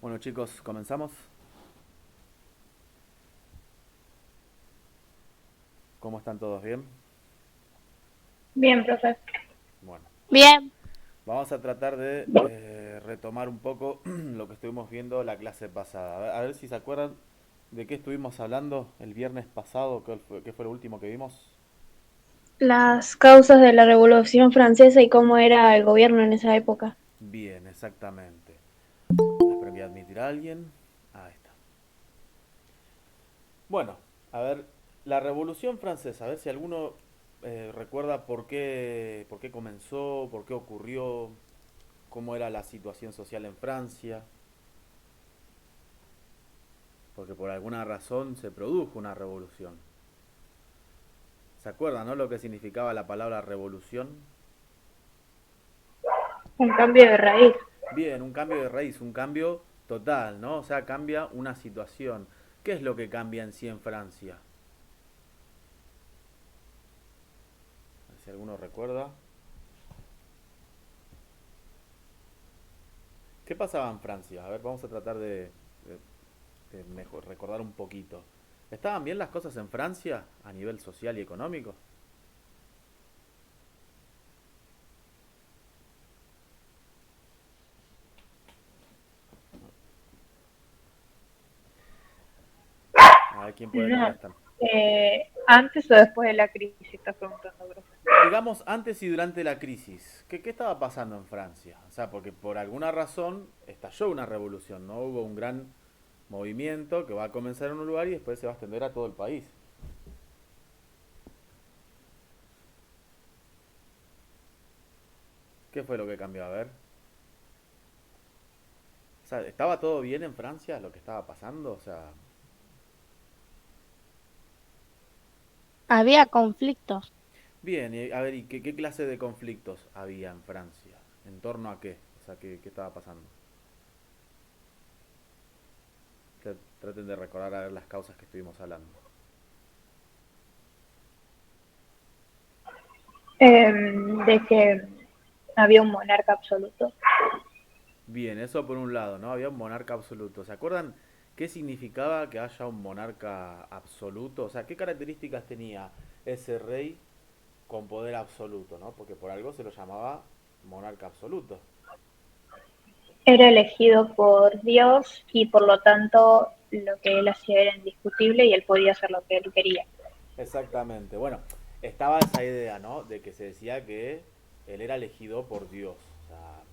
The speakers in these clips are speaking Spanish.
Bueno chicos, comenzamos. ¿Cómo están todos? ¿Bien? Bien, profe. Bueno, Bien, vamos a tratar de retomar un poco lo que estuvimos viendo la clase pasada. A ver si se acuerdan de qué estuvimos hablando el viernes pasado, qué fue lo último que vimos. Las causas de la Revolución Francesa y cómo era el gobierno en esa época. Bien, exactamente. Espero que admitir a alguien. Ahí está. Bueno, a ver, la Revolución Francesa, a ver si alguno recuerda por qué comenzó, por qué ocurrió, cómo era la situación social en Francia. Porque por alguna razón se produjo una revolución. ¿Se acuerdan, no? Lo que significaba la palabra revolución. Un cambio de raíz. Bien, un cambio de raíz, un cambio total, ¿no? O sea, cambia una situación. ¿Qué es lo que cambia en sí en Francia? A ver si alguno recuerda. ¿Qué pasaba en Francia? A ver, vamos a tratar de mejor, recordar un poquito. ¿Estaban bien las cosas en Francia a nivel social y económico? A ver quién puede No. contestar. Antes o después de la crisis, está preguntando, profe. Digamos, antes y durante la crisis, ¿qué estaba pasando en Francia? O sea, porque por alguna razón estalló una revolución, ¿no? Hubo un gran movimiento que va a comenzar en un lugar y después se va a extender a todo el país. ¿Qué fue lo que cambió? A ver. O sea, ¿estaba todo bien en Francia lo que estaba pasando? O sea, había conflictos. bien, y a ver, ¿y qué clase de conflictos había en Francia? ¿En torno a qué? O sea, ¿qué estaba pasando? Traten de recordar a ver las causas que estuvimos hablando. De que había un monarca absoluto. Bien, eso por un lado, ¿no? Había un monarca absoluto. ¿Se acuerdan qué significaba que haya un monarca absoluto? O sea, ¿qué características tenía ese rey con poder absoluto, ¿no? Porque por algo se lo llamaba monarca absoluto. Era elegido por Dios y por lo tanto lo que él hacía era indiscutible y él podía hacer lo que él quería. Exactamente. Bueno, estaba esa idea, ¿no? De que se decía que él era elegido por Dios. O sea,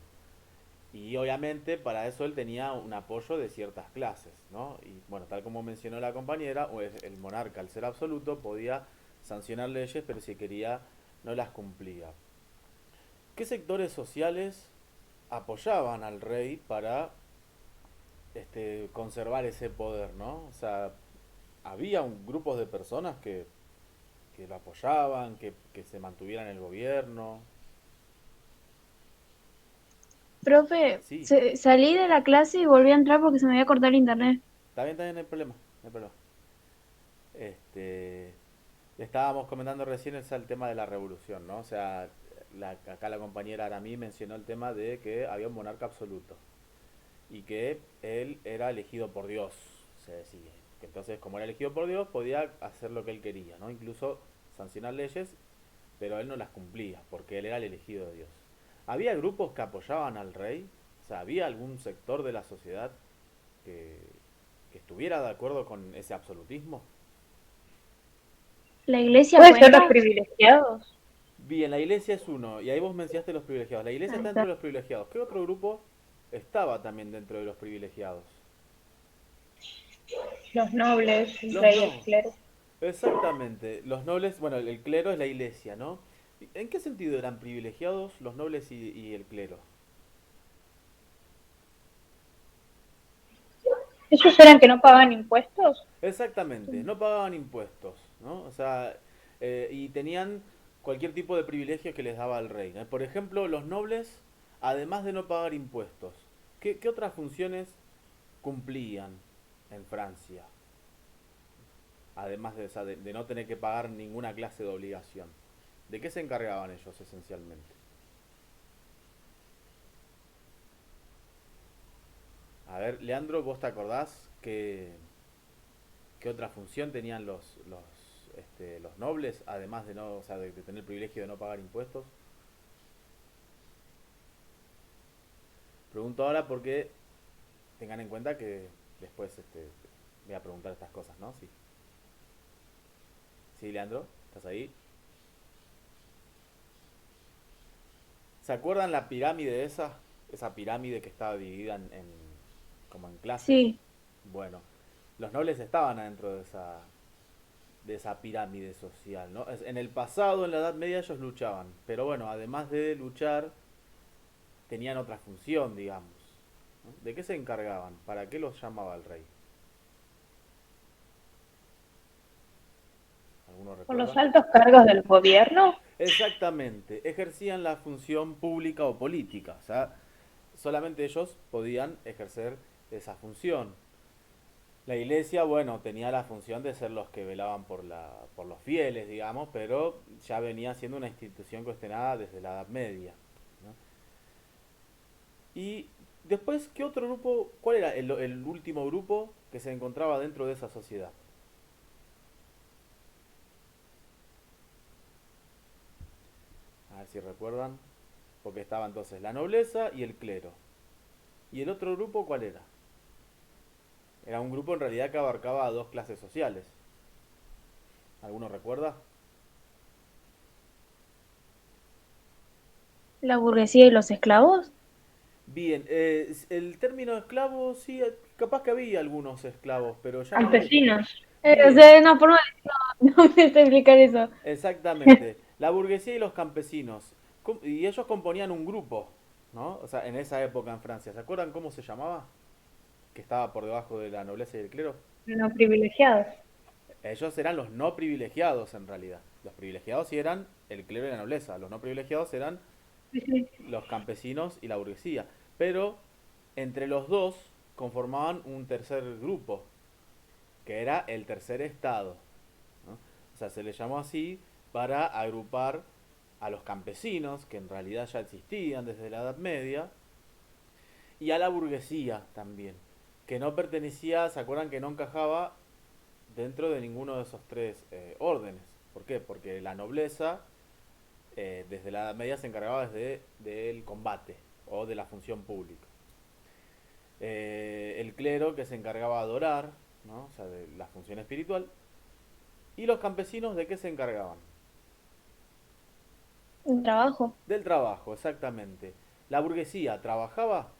y obviamente para eso él tenía un apoyo de ciertas clases, ¿no? Y bueno, tal como mencionó la compañera, el monarca al ser absoluto podía sancionar leyes, pero si quería no las cumplía. ¿Qué sectores sociales apoyaban al rey para conservar ese poder, ¿no? O sea, había grupos de personas que lo apoyaban, que se mantuviera en el gobierno. Profe, Sí, salí de la clase y volví a entrar porque se me había cortado el internet. está bien, no hay problema, no hay problema. Este, estábamos comentando recién el tema de la revolución, ¿no? O sea, acá la compañera Aramí mencionó el tema de que había un monarca absoluto y que él era elegido por Dios, se decía. Que entonces, como era elegido por Dios, podía hacer lo que él quería, ¿no? Incluso sancionar leyes, pero él no las cumplía, porque él era el elegido de Dios. ¿Había grupos que apoyaban al rey? O sea, ¿había algún sector de la sociedad que, que estuviera de acuerdo con ese absolutismo? ¿La iglesia ¿Puede ser los cuenta? Privilegiados? Bien, la iglesia es uno, y ahí vos mencionaste los privilegiados. La iglesia Ahí está está. dentro de los privilegiados. ¿Qué otro grupo estaba también dentro de los privilegiados? Los nobles, el Los rey, el no. clero. Exactamente. Los nobles, bueno, el clero es la iglesia, ¿no? ¿En qué sentido eran privilegiados los nobles y el clero? ¿Esos eran que no pagaban impuestos? Exactamente, no pagaban impuestos, ¿no? O sea, y tenían cualquier tipo de privilegio que les daba el rey, ¿no? Por ejemplo, los nobles, además de no pagar impuestos, ¿qué otras funciones cumplían en Francia? Además de, esa, de no tener que pagar ninguna clase de obligación. ¿De qué se encargaban ellos esencialmente? A ver, Leandro, ¿vos te acordás qué otra función tenían los nobles, además de no, o sea, de tener el privilegio de no pagar impuestos? Pregunto ahora porque tengan en cuenta que después voy a preguntar estas cosas, ¿no? Sí. Sí, Leandro, ¿estás ahí? ¿Se acuerdan la pirámide esa? Esa pirámide que estaba dividida como en clases. Sí, Bueno, los nobles estaban adentro de esa pirámide social, ¿no? En el pasado, en la Edad Media, ellos luchaban, pero bueno, además de luchar, tenían otra función, digamos. ¿No? ¿De qué se encargaban? ¿Para qué los llamaba el rey? ¿Alguno por los recuerda? altos cargos del gobierno. Exactamente, ejercían la función pública o política, o sea, solamente ellos podían ejercer esa función. La iglesia, bueno, tenía la función de ser los que velaban por los fieles, digamos, pero ya venía siendo una institución cuestionada desde la Edad Media. ¿No? Y después, ¿qué otro grupo? ¿Cuál era el último grupo que se encontraba dentro de esa sociedad? A ver si recuerdan. Porque estaba entonces la nobleza y el clero. ¿Y el otro grupo cuál era? Era un grupo en realidad que abarcaba a dos clases sociales. ¿Alguno recuerda? La burguesía y los esclavos. Bien, el término esclavo, sí, capaz que había algunos esclavos, pero ya no mucho. Campesinos. O Bien, sea, no, por no, no me sé explicar eso. exactamente. La burguesía y los campesinos. Y ellos componían un grupo, ¿no? O sea, en esa época en Francia. ¿Se acuerdan cómo se llamaba? Que estaba por debajo de la nobleza y el clero. No privilegiados. Ellos eran los no privilegiados en realidad. Los privilegiados sí eran el clero y la nobleza. Los no privilegiados eran Sí, sí. los campesinos y la burguesía. Pero entre los dos conformaban un tercer grupo, que era el tercer estado. ¿No? O sea, se le llamó así para agrupar a los campesinos, que en realidad ya existían desde la Edad Media, y a la burguesía también, que no pertenecía, ¿se acuerdan que no encajaba dentro de ninguno de esos tres órdenes? ¿Por qué? Porque la nobleza desde la Edad Media se encargaba del combate o de la función pública. El clero que se encargaba de adorar, ¿no? O sea, de la función espiritual. ¿Y los campesinos de qué se encargaban? Un trabajo. Del trabajo, exactamente. ¿La burguesía trabajaba?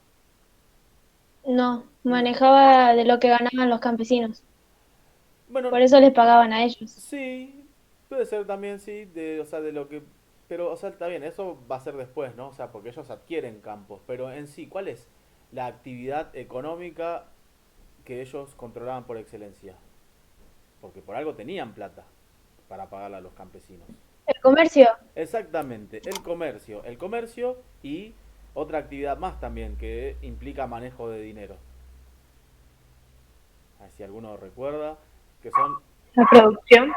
No, No. manejaba de lo que ganaban los campesinos. Bueno, Por eso les pagaban a ellos. sí, puede ser también, sí, o sea, de lo que... Pero, o sea, está bien, eso va a ser después, ¿no? O sea, porque ellos adquieren campos, pero en sí, ¿cuál es la actividad económica que ellos controlaban por excelencia? Porque por algo tenían plata para pagarle a los campesinos. El comercio. Exactamente, el comercio y otra actividad más también que implica manejo de dinero. A ver si alguno recuerda, que son La producción.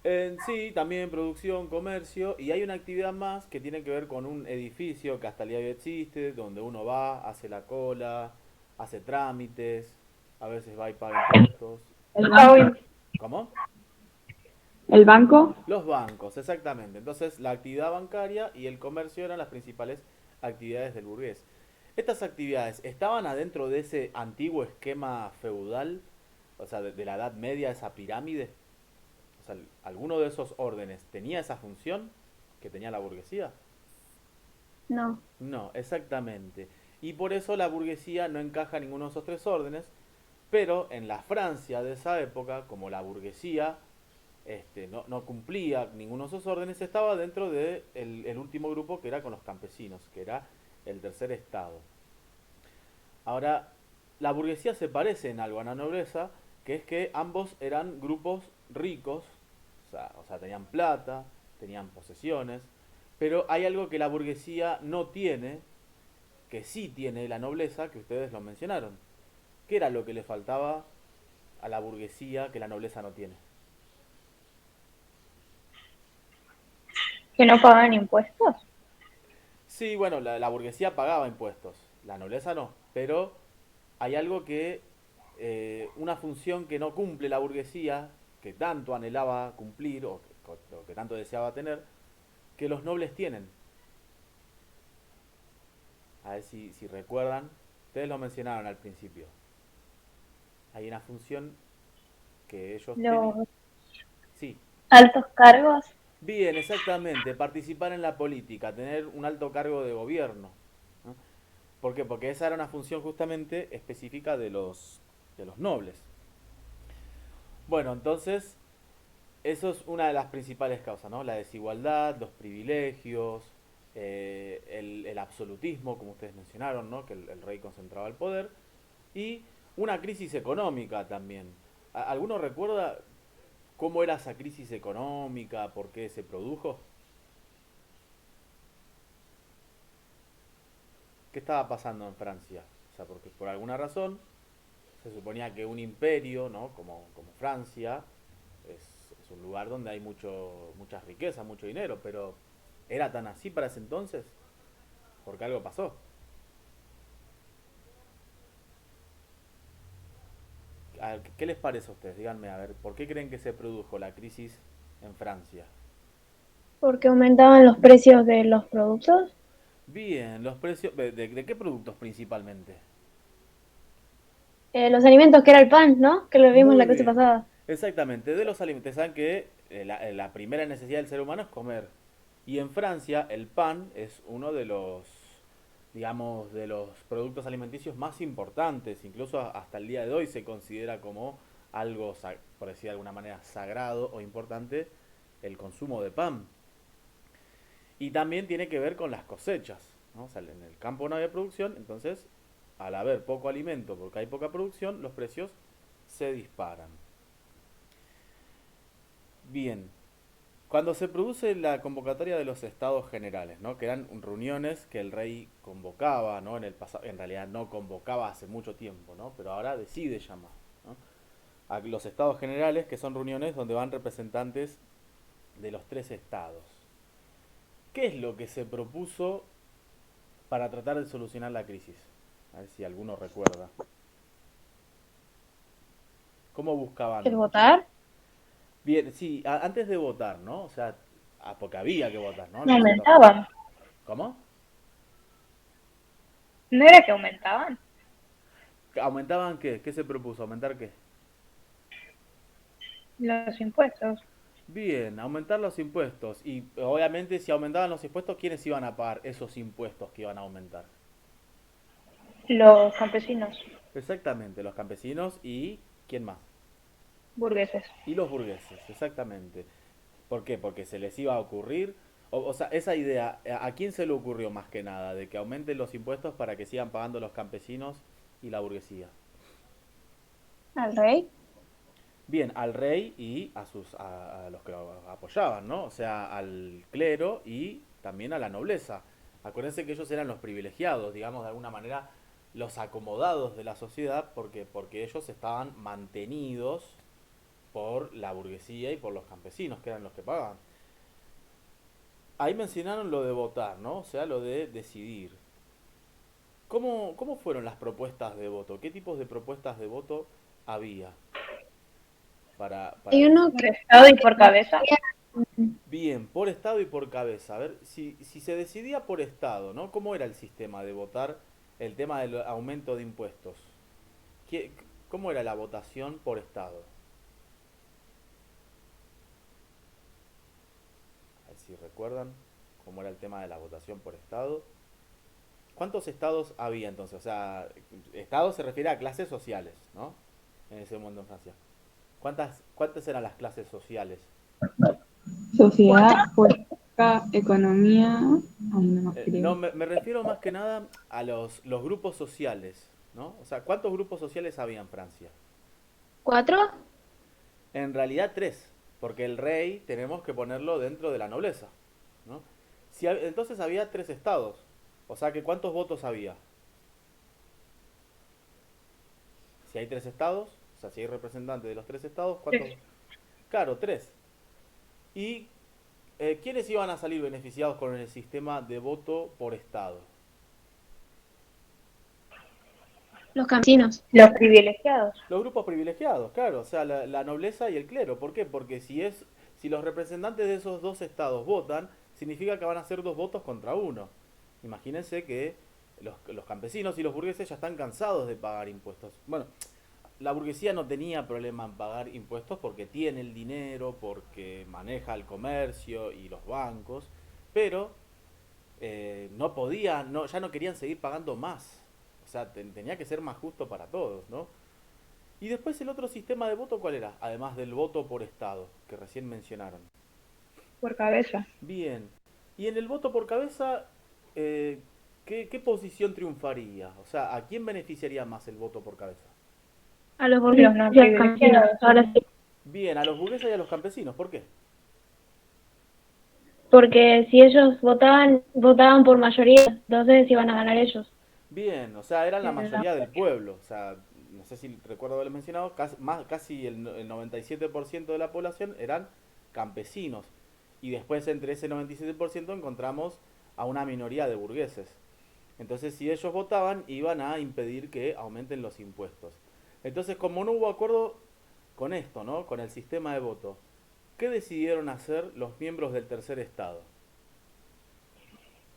en sí también producción, comercio y hay una actividad más que tiene que ver con un edificio que hasta el día de hoy existe, donde uno va, hace la cola, hace trámites, a veces va y paga impuestos. ¿El Ah, banco? ¿Cómo? ¿El banco? Los bancos, exactamente. Entonces, la actividad bancaria y el comercio eran las principales actividades del burgués. Estas actividades estaban adentro de ese antiguo esquema feudal, o sea, de la Edad Media, esa pirámide. O sea, ¿alguno de esos órdenes tenía esa función que tenía la burguesía? no. No, exactamente. Y por eso la burguesía no encaja en ninguno de esos tres órdenes, pero en la Francia de esa época, como la burguesía no cumplía ninguno de esos órdenes, estaba dentro de el último grupo que era con los campesinos, que era el tercer estado. Ahora, la burguesía se parece en algo a la nobleza, que es que ambos eran grupos ricos, o sea, tenían plata, tenían posesiones, pero hay algo que la burguesía no tiene, que sí tiene la nobleza, que ustedes lo mencionaron. ¿Qué era lo que le faltaba a la burguesía que la nobleza no tiene? Que no pagaban impuestos. Sí, bueno, la burguesía pagaba impuestos, la nobleza no, pero hay algo que, una función que no cumple la burguesía, que tanto anhelaba cumplir o que tanto deseaba tener, que los nobles tienen. A ver si recuerdan, ustedes lo mencionaron al principio. Hay una función que ellos tenían. Los Sí, altos cargos. bien, exactamente, participar en la política, tener un alto cargo de gobierno, ¿no? ¿Por qué? Porque esa era una función justamente específica de los nobles. Bueno, entonces, eso es una de las principales causas, ¿no? La desigualdad, los privilegios, el absolutismo, como ustedes mencionaron, ¿no? Que el rey concentraba el poder, y una crisis económica también. ¿Alguno recuerda cómo era esa crisis económica? ¿Por qué se produjo? ¿Qué estaba pasando en Francia? O sea, porque por alguna razón se suponía que un imperio, ¿no? Como Francia, es un lugar donde hay mucha riqueza, mucho dinero, pero ¿era tan así para ese entonces? Porque algo pasó. A ver, ¿qué les parece a ustedes? Díganme, a ver, ¿por qué creen que se produjo la crisis en Francia? Porque aumentaban los precios de los productos. Bien, los precios, ¿de qué productos principalmente? Los alimentos, que era el pan, ¿no? Que lo vimos la Muy clase bien, pasada. exactamente, de los alimentos. Saben que la primera necesidad del ser humano es comer. Y en Francia el pan es uno de los, digamos, de los productos alimenticios más importantes. Incluso hasta el día de hoy se considera como algo, por decir de alguna manera, sagrado o importante el consumo de pan. Y también tiene que ver con las cosechas, ¿no? O sea, en el campo no había producción, entonces al haber poco alimento porque hay poca producción, los precios se disparan. Bien, cuando se produce la convocatoria de los estados generales, ¿no? Que eran reuniones que el rey convocaba, ¿no? En el pasado, en realidad no convocaba hace mucho tiempo, ¿no? Pero ahora decide llamar, ¿no? A los estados generales, que son reuniones donde van representantes de los tres estados. ¿Qué es lo que se propuso para tratar de solucionar la crisis? A ver si alguno recuerda. ¿Cómo ¿El buscaban? votar? Bien, sí, antes de votar, ¿no? O sea, porque había que votar, ¿no? En No los estados generales. aumentaban. ¿Cómo? ¿No era que aumentaban? ¿Aumentaban qué? ¿Qué se propuso? ¿Aumentar qué? Los impuestos. Bien, aumentar los impuestos. Y obviamente si aumentaban los impuestos, ¿quiénes iban a pagar esos impuestos que iban a aumentar? Los campesinos, Exactamente, los campesinos y ¿quién más? burgueses. Y los burgueses, exactamente. ¿Por qué? Porque se les iba a ocurrir, o sea, esa idea, ¿a quién se le ocurrió más que nada? De que aumenten los impuestos para que sigan pagando los campesinos y la burguesía. ¿Al rey? Bien, al rey y a los que lo apoyaban, ¿no? O sea, al clero y también a la nobleza. Acuérdense que ellos eran los privilegiados, digamos, de alguna manera los acomodados de la sociedad, porque ellos estaban mantenidos por la burguesía y por los campesinos, que eran los que pagaban. Ahí mencionaron lo de votar, ¿no? O sea, lo de decidir. ¿Cómo fueron las propuestas de voto? ¿Qué tipos de propuestas de voto había para Hay uno decidir? por estado y por cabeza. Bien, por estado y por cabeza. A ver, si se decidía por estado, ¿no? ¿Cómo era el sistema de votar el tema del aumento de impuestos? ¿Qué- ¿Cómo era la votación por estado? A ver si recuerdan cómo era el tema de la votación por estado. ¿Cuántos estados había entonces? O sea, estado se refiere a clases sociales, ¿no? En ese momento en Francia. ¿Cuántas eran las clases sociales? Sociedad, política, economía. Ay, no me No, creo. me refiero más que nada a los grupos sociales, ¿no? O sea, ¿cuántos grupos sociales había en Francia? ¿Cuatro? En realidad tres, porque el rey tenemos que ponerlo dentro de la nobleza, ¿no? Entonces había tres estados, o sea que ¿cuántos votos había? Si hay tres estados, o sea, si hay representantes de los tres estados, ¿cuántos? Tres. Claro, tres. ¿Y quiénes iban a salir beneficiados con el sistema de voto por estado? Los campesinos. Los privilegiados. Los grupos privilegiados, claro, o sea, la nobleza y el clero. ¿Por qué? Porque si los representantes de esos dos estados votan, significa que van a ser dos votos contra uno. Imagínense que los campesinos y los burgueses ya están cansados de pagar impuestos. Bueno, la burguesía no tenía problema en pagar impuestos porque tiene el dinero, porque maneja el comercio y los bancos, pero no podía, no, ya no querían seguir pagando más. O sea, tenía que ser más justo para todos, ¿no? Y después el otro sistema de voto, ¿cuál era? Además del voto por estado, que recién mencionaron. Por cabeza. Bien. Y en el voto por cabeza, eh, ¿qué posición triunfaría? O sea, ¿a quién beneficiaría más el voto por cabeza? A los Los burgueses no y a los campesinos. privilegiados. Ahora sí. Bien, a los burgueses y a los campesinos. ¿Por qué? Porque si ellos votaban por mayoría, entonces iban a ganar ellos. Bien, o sea, eran la La- mayoría del pueblo. O sea, no sé si recuerdo haberlo mencionado, casi el 97% de la población eran campesinos. Y después entre ese 97% encontramos a una minoría de burgueses. Entonces, si ellos votaban, iban a impedir que aumenten los impuestos. Entonces, como no hubo acuerdo con esto, ¿no? Con el sistema de voto, ¿qué decidieron hacer los miembros del tercer estado?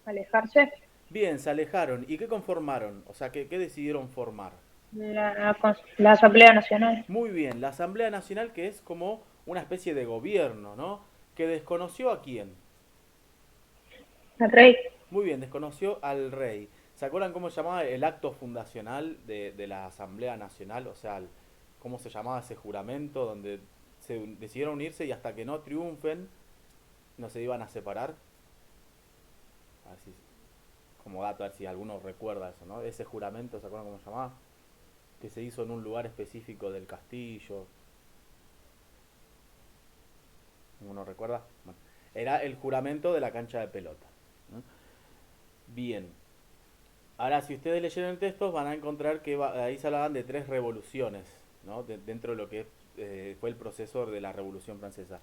Alejarse. Bien, se alejaron. ¿Y qué conformaron? O sea, ¿qué decidieron formar? La Asamblea Nacional. Muy bien, la Asamblea Nacional, que es como una especie de gobierno, ¿no? Que desconoció a quién. El rey. Muy bien, desconoció al rey. ¿Se acuerdan cómo se llamaba el acto fundacional de la Asamblea Nacional? O sea, cómo se llamaba ese juramento donde decidieron unirse y hasta que no triunfen no se iban a separar. A ver si, como dato, a ver si alguno recuerda eso, ¿no? Ese juramento, ¿se acuerdan cómo se llamaba? Que se hizo en un lugar específico del castillo. ¿Ninguno recuerda? Bueno, era el juramento de la cancha de pelota, ¿no? Bien. Ahora, si ustedes leyeron el texto, van a encontrar que ahí se hablaban de tres revoluciones, ¿no? Dentro de lo que fue el proceso de la Revolución Francesa.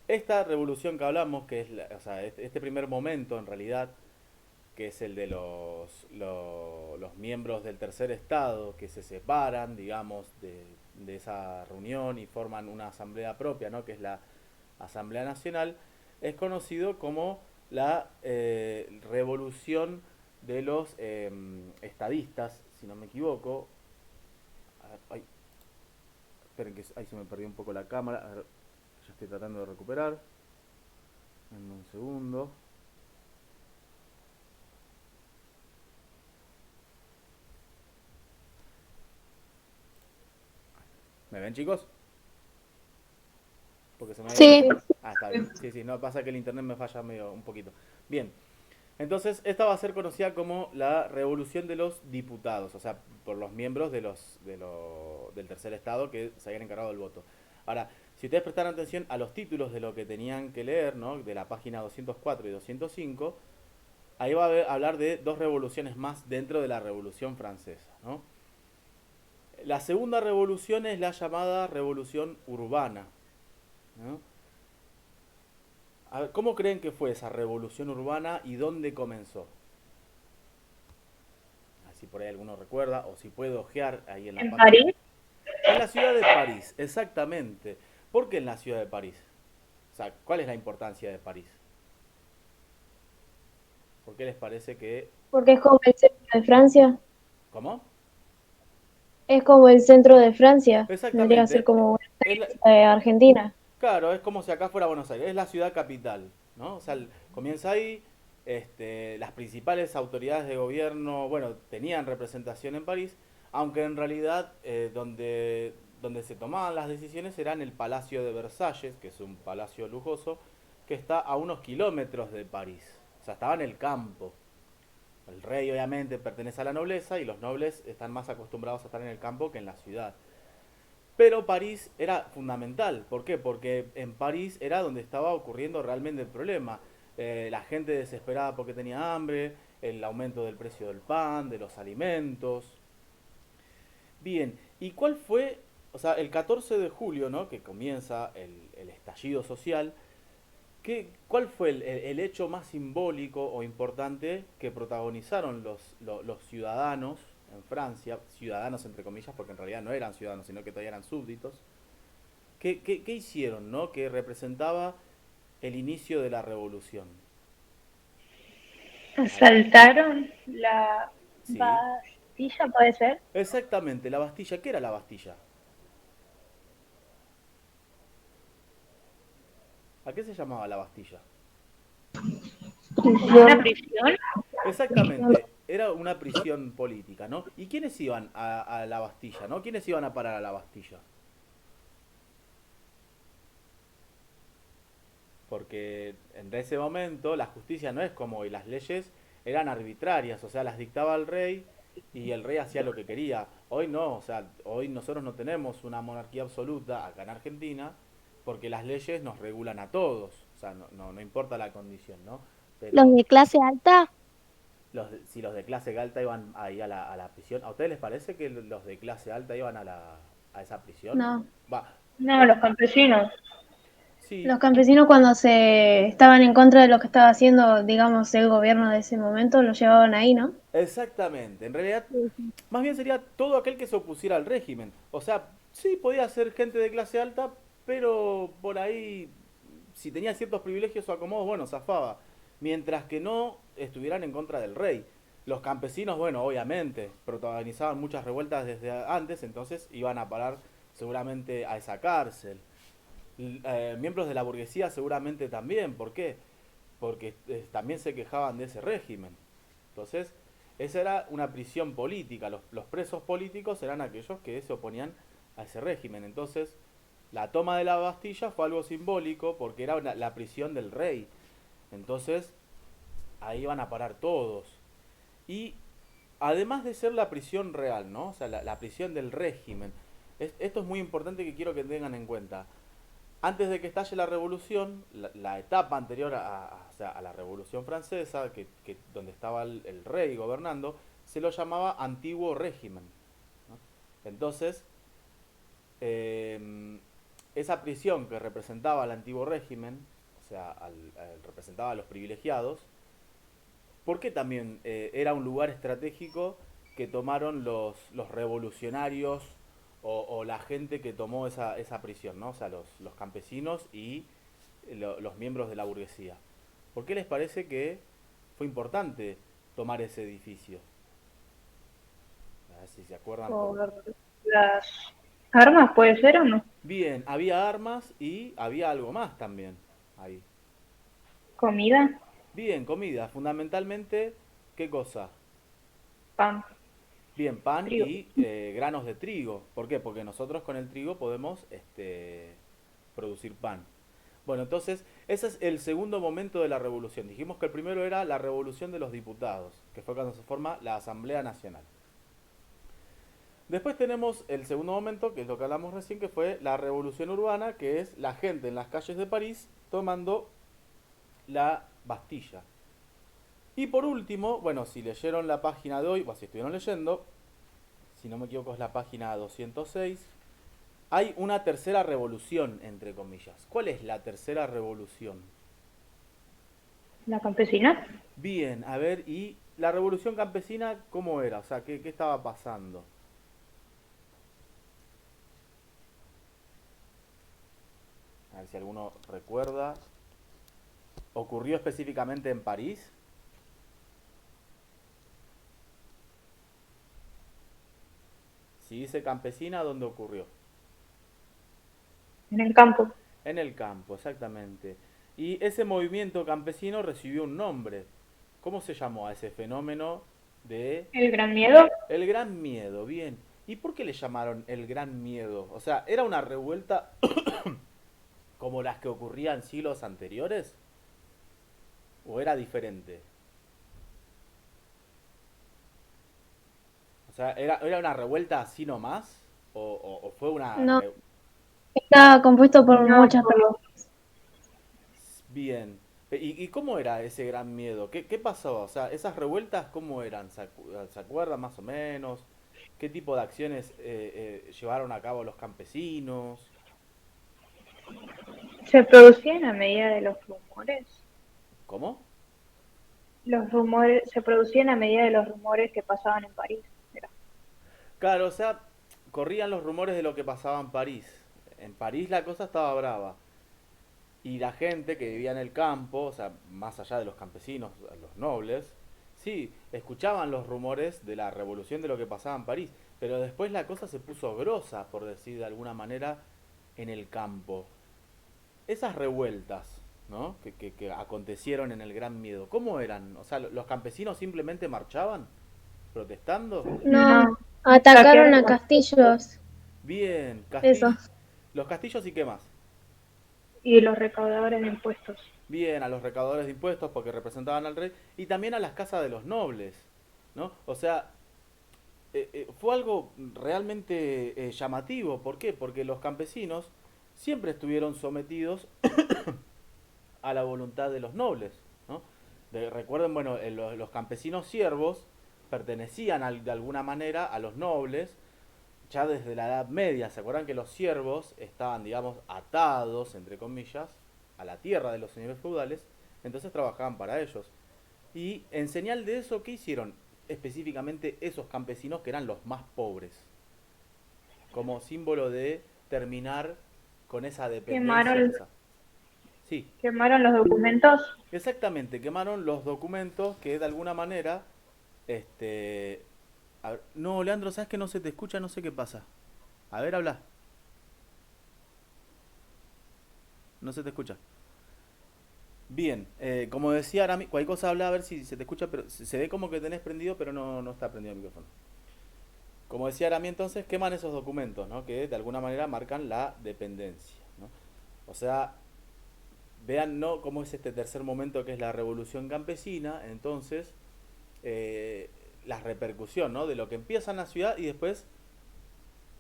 Esta revolución que hablamos, que es o sea, este primer momento en realidad, que es el de los miembros del tercer estado que se separan, digamos, de esa reunión y forman una asamblea propia, ¿no? Que es la Asamblea Nacional, es conocido como la revolución de los estadistas, si no me equivoco. A ver, ay, esperen que ahí se me perdió un poco la cámara. A ver, ya estoy tratando de recuperar. En un segundo. ¿Me ven, chicos? Porque se me... Sí. Ah, está bien. Sí, sí, no pasa que el internet me falla medio un poquito. Bien. Entonces, esta va a ser conocida como la Revolución de los Diputados, o sea, por los miembros del tercer estado que se habían encargado del voto. Ahora, si ustedes prestaran atención a los títulos de lo que tenían que leer, ¿no? De la página 204 y 205, ahí va a hablar de dos revoluciones más dentro de la Revolución Francesa, ¿no? La segunda revolución es la llamada Revolución Urbana, ¿no? A ver, ¿cómo creen que fue esa revolución urbana y dónde comenzó? Si por ahí alguno recuerda, o si puede ojear ahí en la En página. París. En la ciudad de París, exactamente. ¿Por qué en la ciudad de París? O sea, ¿cuál es la importancia de París? ¿Por qué les parece que... Porque es como el centro de Francia. ¿Cómo? Es como el centro de Francia. Vendría a ser Exactamente. como Es la- Argentina. Claro, es como si acá fuera Buenos Aires, es la ciudad capital, ¿no? O sea, comienza ahí, las principales autoridades de gobierno, bueno, tenían representación en París, aunque en realidad donde se tomaban las decisiones era en el Palacio de Versalles, que es un palacio lujoso, que está a unos kilómetros de París. O sea, estaba en el campo. El rey obviamente pertenece a la nobleza y los nobles están más acostumbrados a estar en el campo que en la ciudad. Pero París era fundamental. ¿Por qué? Porque en París era donde estaba ocurriendo realmente el problema. La gente desesperada porque tenía hambre, el aumento del precio del pan, de los alimentos. Bien, ¿y cuál fue, o sea, el 14 de julio, ¿no? Que comienza el estallido social? ¿Cuál fue el hecho más simbólico o importante que protagonizaron los ciudadanos en Francia, ciudadanos entre comillas, porque en realidad no eran ciudadanos, sino que todavía eran súbditos, ¿qué hicieron, no? Que representaba el inicio de la revolución. A ver, Asaltaron la sí, Bastilla, puede ser. exactamente, la Bastilla. ¿Qué era la Bastilla? ¿A qué se llamaba la Bastilla? Como una Prisión. prisión. Exactamente, era una prisión política, ¿no? ¿Y quiénes iban a la Bastilla, no? ¿Quiénes iban a parar a la Bastilla? Porque en ese momento la justicia no es como hoy, las leyes eran arbitrarias, o sea, las dictaba el rey y el rey hacía lo que quería. Hoy no, o sea, hoy nosotros no tenemos una monarquía absoluta acá en Argentina porque las leyes nos regulan a todos, o sea, no importa la condición, ¿no? Los Pero de clase alta, si los de clase alta iban ahí a la prisión, ¿a ustedes les parece que los de clase alta iban a esa prisión? no. Va, No, por, los campesinos. sí, Los campesinos cuando se estaban en contra de lo que estaba haciendo, digamos, el gobierno de ese momento, lo llevaban ahí, ¿no? exactamente. En realidad, más bien sería todo aquel que se opusiera al régimen. O sea, sí, podía ser gente de clase alta, pero por ahí, si tenía ciertos privilegios o acomodos, bueno, zafaba. Mientras que no estuvieran en contra del rey. Los campesinos, bueno, obviamente, protagonizaban muchas revueltas desde antes, entonces iban a parar seguramente a esa cárcel. Miembros de la burguesía seguramente también. ¿Por qué? Porque también se quejaban de ese régimen. Entonces, esa era una prisión política. Los presos políticos eran aquellos que se oponían a ese régimen. Entonces, la toma de la Bastilla fue algo simbólico porque era la prisión del rey. Entonces, ahí van a parar todos. Y además de ser la prisión real, ¿no? O sea, la prisión del régimen. Esto es muy importante que quiero que tengan en cuenta. Antes de que estalle la revolución, la etapa anterior o sea, a la revolución francesa, donde estaba el rey gobernando, se lo llamaba antiguo régimen, ¿no? Entonces, eh, esa prisión que representaba al antiguo régimen, o sea, representaba a los privilegiados, ¿por qué también era un lugar estratégico que tomaron los revolucionarios o la gente que tomó esa prisión, ¿no? O sea, los campesinos y los miembros de la burguesía? ¿Por qué les parece que fue importante tomar ese edificio? A ver si se acuerdan por... Por las armas, puede ser o no. Bien, había armas y había algo más también ahí. Comida, Bien, comida, fundamentalmente, ¿qué cosa? pan, Bien, pan trigo. y granos de trigo. ¿Por qué? Porque nosotros con el trigo podemos producir pan. Bueno, entonces, ese es el segundo momento de la revolución. Dijimos que el primero era la revolución de los diputados, que fue cuando se forma la Asamblea Nacional. Después tenemos el segundo momento, que es lo que hablamos recién, que fue la revolución urbana, que es la gente en las calles de París tomando la Bastilla. Y por último, bueno, si leyeron la página de hoy, o si estuvieron leyendo, si no me equivoco es la página 206, hay una tercera revolución, entre comillas. ¿Cuál es la tercera revolución? La campesina. Bien, a ver, ¿y la revolución campesina cómo era? O sea, ¿qué estaba pasando? A ver si alguno recuerda. ¿Ocurrió específicamente en París? Si dice campesina, ¿dónde ocurrió? En el campo. En el campo, exactamente. Y ese movimiento campesino recibió un nombre. ¿Cómo se llamó a ese fenómeno de El gran miedo. el gran miedo? Bien. ¿Y por qué le llamaron el gran miedo? O sea, ¿era una revuelta como las que ocurrían siglos anteriores? ¿O era diferente? O sea, ¿era una revuelta así nomás? ¿O fue una... No, está compuesto por No, muchas personas. Bien. ¿Y cómo era ese gran miedo? ¿Qué pasó? O sea, esas revueltas, ¿cómo eran? ¿Se acuerdan más o menos? ¿Qué tipo de acciones llevaron a cabo los campesinos? se producían a medida de los rumores. ¿Cómo? Los rumores se producían a medida de los rumores que pasaban en París. Era. Claro, o sea, corrían los rumores de lo que pasaba en París. En París la cosa estaba brava. Y la gente que vivía en el campo, o sea, más allá de los campesinos, los nobles, sí, escuchaban los rumores de la revolución de lo que pasaba en París. Pero después la cosa se puso grosa, por decir de alguna manera, en el campo. Esas revueltas, ¿no? Que acontecieron en el Gran Miedo, ¿cómo eran? O sea, los campesinos simplemente marchaban protestando. No, No, atacaron a saquearon castillos, Bien, eso. los castillos y qué más. y los recaudadores de impuestos. Bien, a los recaudadores de impuestos porque representaban al rey y también a las casas de los nobles, ¿no? O sea, fue algo realmente llamativo. ¿Por qué? Porque los campesinos siempre estuvieron sometidos a la voluntad de los nobles, ¿no? Recuerden, bueno, los campesinos siervos pertenecían de alguna manera a los nobles ya desde la Edad Media. ¿Se acuerdan que los siervos estaban, digamos, atados, entre comillas, a la tierra de los señores feudales? Entonces trabajaban para ellos. Y en señal de eso, ¿qué hicieron? Específicamente esos campesinos que eran los más pobres, como símbolo de terminar con esa dependencia Quemaron, esa. Sí, quemaron los documentos. exactamente, quemaron los documentos que de alguna manera, este... a ver, no, Leandro, ¿sabes que no se te escucha? No sé qué pasa. A ver, habla. No se te escucha. Bien, como decía Arami, cualquier cosa habla a ver si se te escucha, pero se ve como que tenés prendido, pero no está prendido el micrófono. Como decía Arami, entonces queman esos documentos, ¿no? Que de alguna manera marcan la dependencia, ¿no? O sea, vean, ¿no? Cómo es este tercer momento que es la revolución campesina, entonces, la repercusión, ¿no? De lo que empieza en la ciudad y después,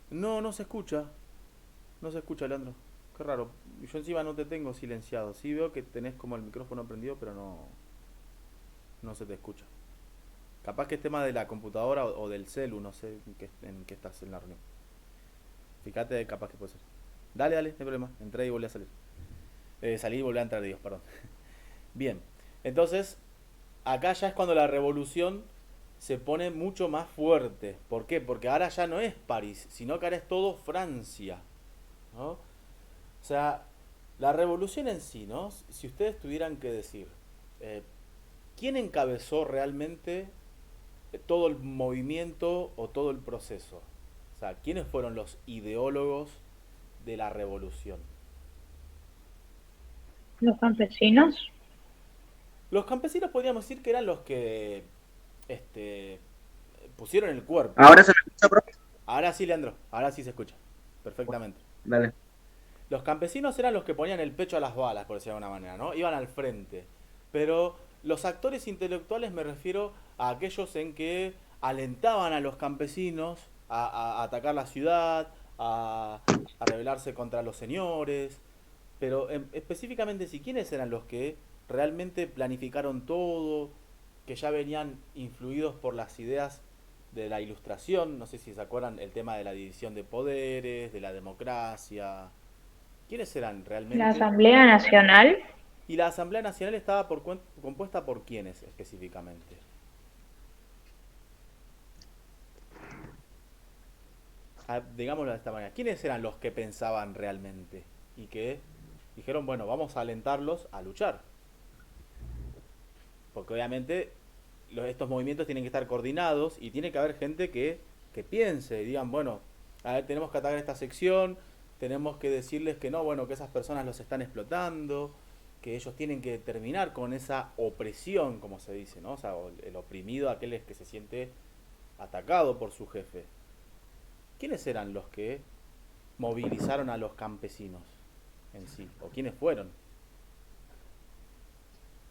no se escucha, no se escucha, Leandro. Qué raro. Yo encima no te tengo silenciado. Sí veo que tenés como el micrófono prendido, pero no se te escucha. Capaz que es tema de la computadora o del celu, no sé en qué estás en la reunión. Fíjate, capaz que puede ser. Dale, no hay problema. Entré y volví a salir. Salí y volví a entrar, Dios, perdón. Bien, entonces, acá ya es cuando la revolución se pone mucho más fuerte. ¿Por qué? Porque ahora ya no es París, sino que ahora es todo Francia, ¿no? O sea, la revolución en sí, ¿no? Si ustedes tuvieran que decir, eh, ¿quién encabezó realmente todo el movimiento o todo el proceso? O sea, ¿quiénes fueron los ideólogos de la revolución? Los campesinos. Los campesinos podríamos decir que eran los que este, pusieron el cuerpo. Ahora se me escucha, profe. Ahora sí, Leandro, ahora sí se escucha perfectamente. Dale. Los campesinos eran los que ponían el pecho a las balas, por decirlo de alguna manera, ¿no? Iban al frente. Pero los actores intelectuales me refiero a aquellos en que alentaban a los campesinos a atacar la ciudad, a rebelarse contra los señores. Pero específicamente, si quiénes eran los que realmente planificaron todo, que ya venían influidos por las ideas de la ilustración, no sé si se acuerdan el tema de la división de poderes, de la democracia. ¿Quiénes eran La realmente? Asamblea Nacional. Y la Asamblea Nacional estaba compuesta por quiénes específicamente. Digámoslo de esta manera. ¿Quiénes eran los que pensaban realmente? Y que dijeron, bueno, vamos a alentarlos a luchar. Porque obviamente estos movimientos tienen que estar coordinados y tiene que haber gente que piense y digan, bueno, a ver, tenemos que atacar esta sección, tenemos que decirles que no, bueno, que esas personas los están explotando, que ellos tienen que terminar con esa opresión, como se dice, ¿no? O sea, el oprimido, aquel es que se siente atacado por su jefe. ¿Quiénes eran los que movilizaron a los campesinos en sí? ¿O quiénes fueron?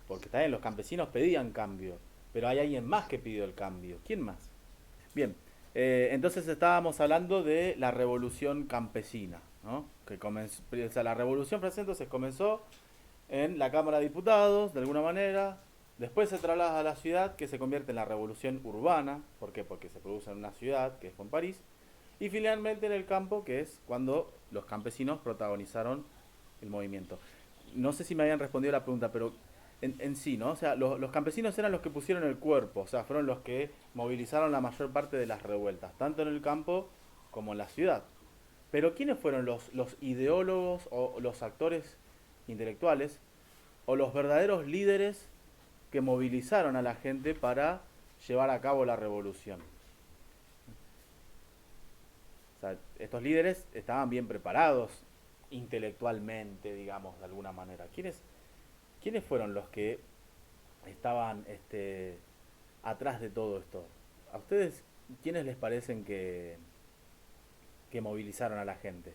Porque también los campesinos pedían cambio, pero hay alguien más que pidió el cambio. ¿Quién más? Bien, entonces estábamos hablando de la revolución campesina, ¿no? Que comenzó, o sea, la revolución francesa entonces comenzó en la Cámara de Diputados, de alguna manera, después se traslada a la ciudad, que se convierte en la revolución urbana. ¿Por qué? Porque se produce en una ciudad, que fue en París, y finalmente en el campo, que es cuando los campesinos protagonizaron el movimiento. No sé si me habían respondido la pregunta, pero en sí, ¿no? O sea, los campesinos eran los que pusieron el cuerpo, o sea, fueron los que movilizaron la mayor parte de las revueltas, tanto en el campo como en la ciudad. Pero ¿quiénes fueron los ideólogos o los actores intelectuales o los verdaderos líderes que movilizaron a la gente para llevar a cabo la revolución? O sea, estos líderes estaban bien preparados intelectualmente, digamos, de alguna manera. ¿Quiénes fueron los que estaban atrás de todo esto? ¿A ustedes quiénes les parecen que movilizaron a la gente?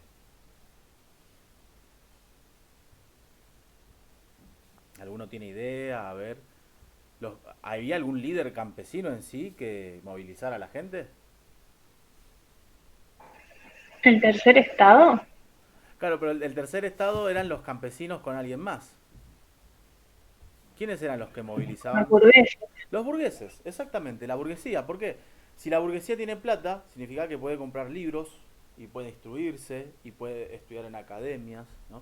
¿Alguno tiene idea? A ver, ¿había algún líder campesino en sí que movilizara a la gente? ¿El tercer estado? Claro, pero el tercer estado eran los campesinos con alguien más. ¿Quiénes eran los que Los movilizaban? burgueses. Los burgueses, exactamente, la burguesía. ¿Por qué? Si la burguesía tiene plata, significa que puede comprar libros y puede instruirse y puede estudiar en academias, ¿no?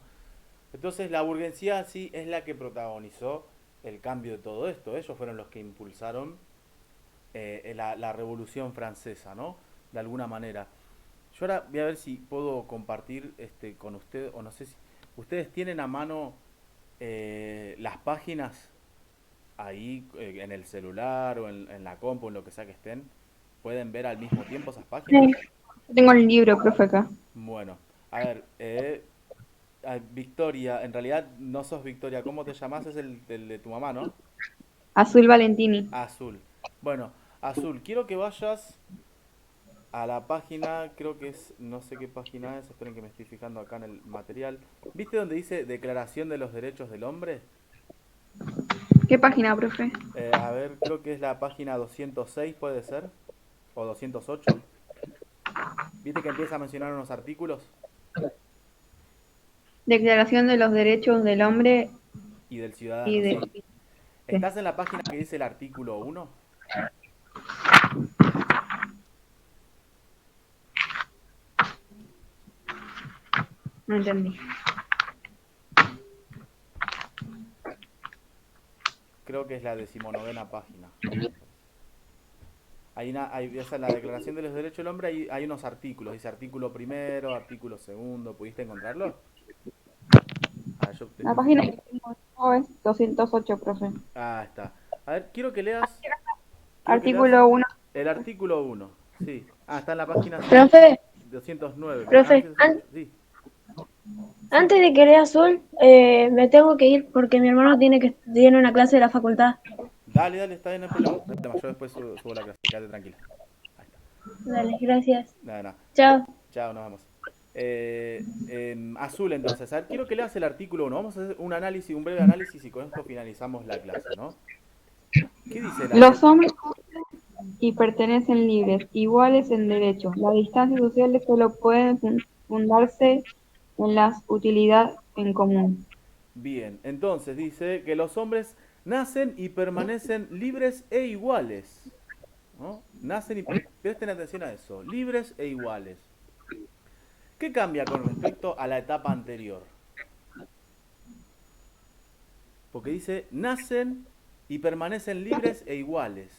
Entonces la burguesía sí es la que protagonizó el cambio de todo esto. Ellos fueron los que impulsaron la Revolución Francesa, ¿no? De alguna manera. Yo ahora voy a ver si puedo compartir con ustedes, o no sé si ustedes tienen a mano las páginas ahí en el celular o en la compu, en lo que sea que estén. ¿Pueden ver al mismo tiempo esas páginas? Sí, tengo el libro, profe, acá. Bueno, a ver, Victoria, en realidad no sos Victoria, ¿cómo te llamas? Es el de tu mamá, ¿no? Azul Valentini. Azul. Bueno, Azul, quiero que vayas a la página, creo que es, no sé qué página es, esperen que me estoy fijando acá en el material. ¿Viste donde dice Declaración de los Derechos del Hombre? ¿Qué página, profe? A ver, creo que es la página 206, puede ser, o 208. ¿Viste que empieza a mencionar unos artículos? Declaración de los Derechos del Hombre Y del y ciudadano, de... sí. ¿Estás en la página que dice el artículo 1? No entendí. Creo que es la 19ª página. Esa es la Declaración de los Derechos del Hombre, hay unos artículos, dice artículo primero, artículo segundo, ¿pudiste encontrarlo? Ah, yo te La estoy... página que tengo yo es 208, profe. Ah, está. A ver, quiero que leas Artículo 1. el artículo 1. Sí. Ah, está en la página Profe, 209, creo. Ah, profe, 208. Sí, sí. antes de que lea Azul, me tengo que ir porque mi hermano tiene una clase de la facultad. Dale, dale, está bien, no hay problema. No hay problema. Yo después subo la clase. Quédate tranquila. Ahí está. Dale, gracias. Nada, nada. Chao. Chao, nos vemos. Azul, entonces. A ver, quiero que leas el artículo 1. Vamos a hacer un análisis, un breve análisis y con esto finalizamos la clase, ¿no? ¿Qué dice Los hombres y pertenecen libres, iguales en derechos. Las distancias sociales solo pueden fundarse en la utilidad en común. Bien, entonces dice que los hombres nacen y permanecen libres e iguales, ¿no? Presten atención a eso, libres e iguales. ¿Qué cambia con respecto a la etapa anterior? Porque dice, nacen y permanecen libres e iguales.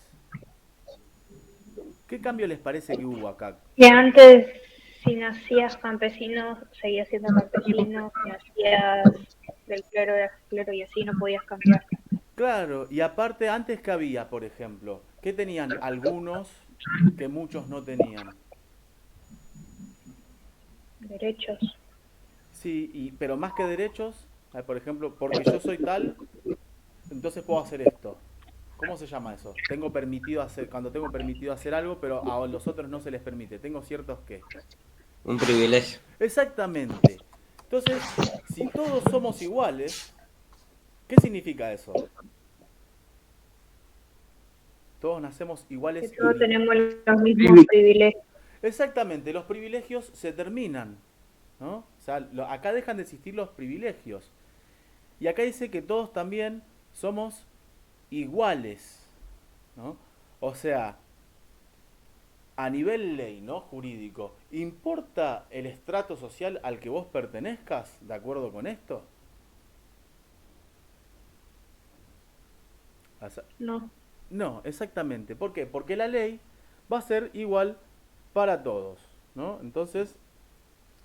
¿Qué cambio les parece que hubo acá? Y antes, si nacías campesino, seguías siendo campesino. Si nacías del clero, eras clero y así no podías cambiar Claro, y aparte antes que había, por ejemplo, ¿qué tenían algunos que muchos no tenían? derechos. Sí, pero más que derechos, por ejemplo, porque yo soy tal, entonces puedo hacer esto. ¿Cómo se llama eso? Cuando tengo permitido hacer algo, pero a los otros no se les permite. Tengo ciertos qué. Un privilegio. Exactamente. Entonces, si todos somos iguales, ¿qué significa eso? Todos nacemos Que iguales y todos libres. tenemos los mismos privilegios. Exactamente, los privilegios se terminan, ¿no? O sea, acá dejan de existir los privilegios. Y acá dice que todos también somos iguales, ¿no? O sea, a nivel ley, ¿no? Jurídico, ¿importa el estrato social al que vos pertenezcas, de acuerdo con esto? No. No, exactamente. ¿Por qué? Porque la ley va a ser igual para todos, ¿no? Entonces,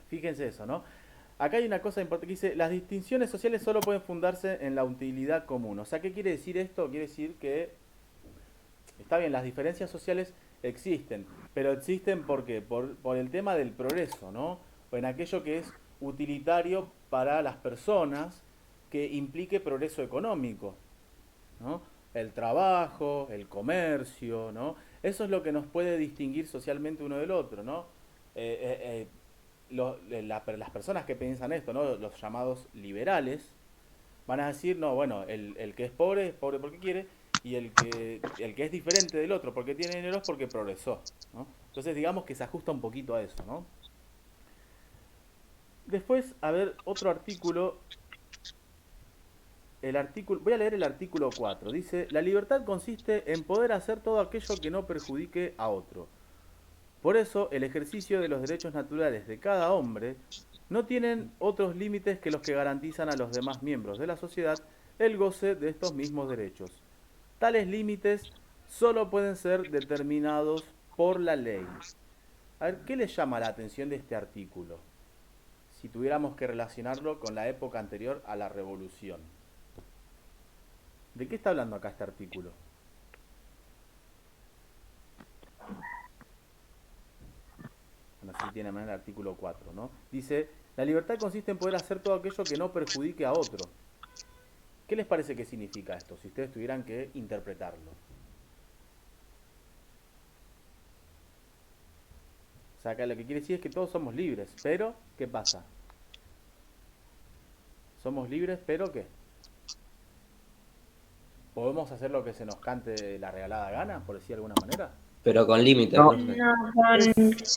fíjense eso, ¿no? Acá hay una cosa importante que dice, las distinciones sociales solo pueden fundarse en la utilidad común. O sea, ¿qué quiere decir esto? Quiere decir que, está bien, las diferencias sociales existen, pero existen ¿por qué? Por el tema del progreso, ¿no? O en aquello que es utilitario para las personas que implique progreso económico, ¿no? El trabajo, el comercio, ¿no? Eso es lo que nos puede distinguir socialmente uno del otro, ¿no? Las personas que piensan esto, ¿no? Los llamados liberales, van a decir, no, bueno, el que es pobre porque quiere, y el que es diferente del otro porque tiene dinero es porque progresó, ¿no? Entonces digamos que se ajusta un poquito a eso, ¿no? Después, a ver, otro artículo. Voy a leer el artículo 4. Dice, la libertad consiste en poder hacer todo aquello que no perjudique a otro. Por eso, el ejercicio de los derechos naturales de cada hombre no tienen otros límites que los que garantizan a los demás miembros de la sociedad el goce de estos mismos derechos. Tales límites solo pueden ser determinados por la ley. A ver, ¿qué les llama la atención de este artículo? Si tuviéramos que relacionarlo con la época anterior a la revolución. ¿De qué está hablando acá este artículo? Bueno, así tiene manera el artículo 4, ¿no? Dice, la libertad consiste en poder hacer todo aquello que no perjudique a otro. ¿Qué les parece que significa esto, si ustedes tuvieran que interpretarlo? O sea, acá lo que quiere decir es que todos somos libres, pero, ¿qué pasa? Somos libres, pero ¿qué? ¿Podemos hacer lo que se nos cante la regalada gana, por decir de alguna manera? Pero con límites, No, profe. No,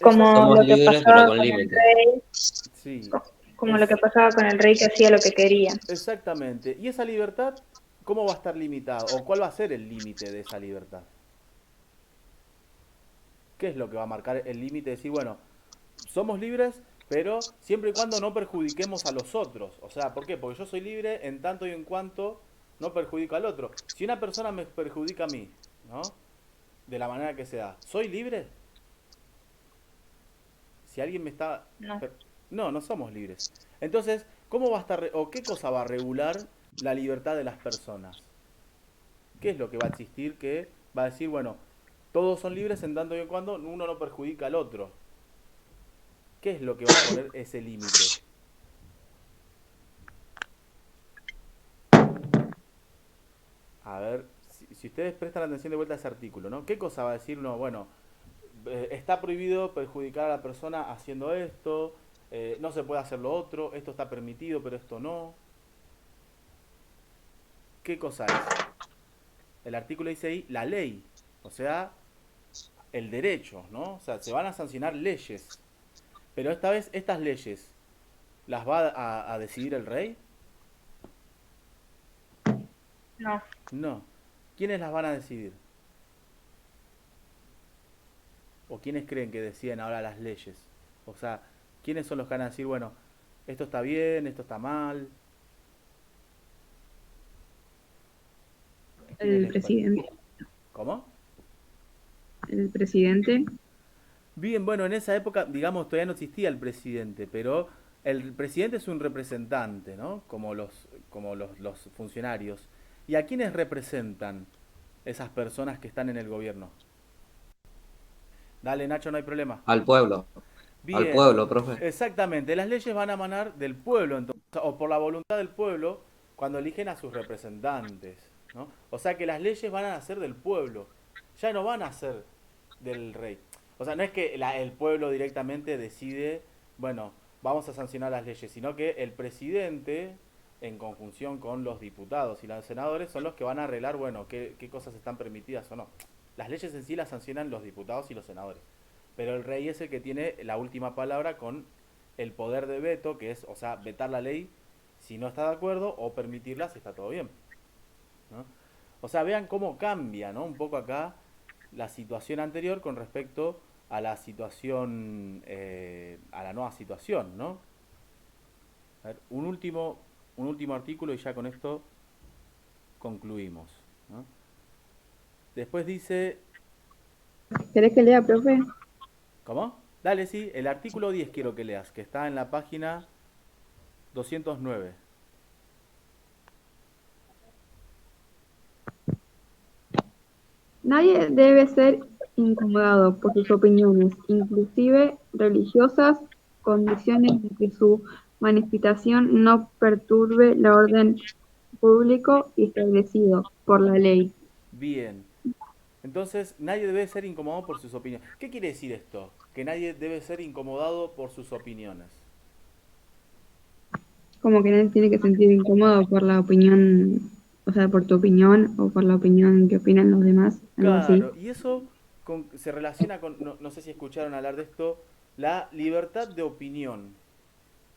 como Somos lo que libres, pero pasaba con con el límites. rey, Sí, como lo que pasaba con el rey que hacía lo que quería. exactamente. ¿Y esa libertad, cómo va a estar limitada? ¿O cuál va a ser el límite de esa libertad? ¿Qué es lo que va a marcar el límite de decir, bueno, somos libres, pero siempre y cuando no perjudiquemos a los otros? O sea, ¿por qué? Porque yo soy libre en tanto y en cuanto no perjudico al otro. Si una persona me perjudica a mí, ¿no? De la manera que sea, ¿soy libre? Si alguien me está... No. No, no somos libres. Entonces, ¿cómo va a estar, o qué cosa va a regular la libertad de las personas? ¿Qué es lo que va a existir que va a decir, bueno, todos son libres en tanto y en cuando uno no perjudica al otro? ¿Qué es lo que va a poner ese límite? A ver, si ustedes prestan atención de vuelta a ese artículo, ¿no? ¿Qué cosa va a decir uno? Bueno, está prohibido perjudicar a la persona haciendo esto, no se puede hacer lo otro, esto está permitido, pero esto no. ¿Qué cosa es? El artículo dice ahí la ley, o sea, el derecho, ¿no? O sea, se van a sancionar leyes, pero esta vez estas leyes las va a decidir el rey. No. No. ¿Quiénes las van a decidir? ¿O quiénes creen que deciden ahora las leyes? O sea, ¿quiénes son los que van a decir, bueno, esto está bien, esto está mal? ¿Quiénes el les parece? presidente. ¿Cómo? El presidente. Bien, bueno, en esa época, digamos, todavía no existía el presidente, pero el presidente es un representante, ¿no? Como los funcionarios. ¿Y a quiénes representan esas personas que están en el gobierno? Dale, Nacho, no hay problema. Al pueblo. Al Bien, pueblo, profe. exactamente. Las leyes van a emanar del pueblo, entonces, o por la voluntad del pueblo, cuando eligen a sus representantes, ¿no? O sea que las leyes van a ser del pueblo, ya no van a ser del rey. O sea, no es que el pueblo directamente decide, bueno, vamos a sancionar las leyes, sino que el presidente, en conjunción con los diputados y los senadores, son los que van a arreglar, bueno, qué cosas están permitidas o no. Las leyes en sí las sancionan los diputados y los senadores. Pero el rey es el que tiene la última palabra con el poder de veto, que es, o sea, vetar la ley si no está de acuerdo o permitirla si está todo bien, ¿no? O sea, vean cómo cambia, ¿no? Un poco acá la situación anterior con respecto a la situación, a la nueva situación, ¿no? A ver, un último artículo y ya con esto concluimos, ¿no? Después dice, ¿Querés que lea, profe? ¿cómo? Dale, sí, el artículo 10 quiero que leas, que está en la página 209. Nadie debe ser incomodado por sus opiniones, inclusive religiosas, condiciones de que su manifestación no perturbe el orden público y establecido por la ley. Bien. Entonces, nadie debe ser incomodado por sus opiniones. ¿Qué quiere decir esto? Que nadie debe ser incomodado por sus opiniones. Como que nadie tiene que sentir incómodo por la opinión, o sea, por tu opinión o por la opinión que opinan los demás, algo así. Claro, y eso se relaciona con, no sé si escucharon hablar de esto, la libertad de opinión.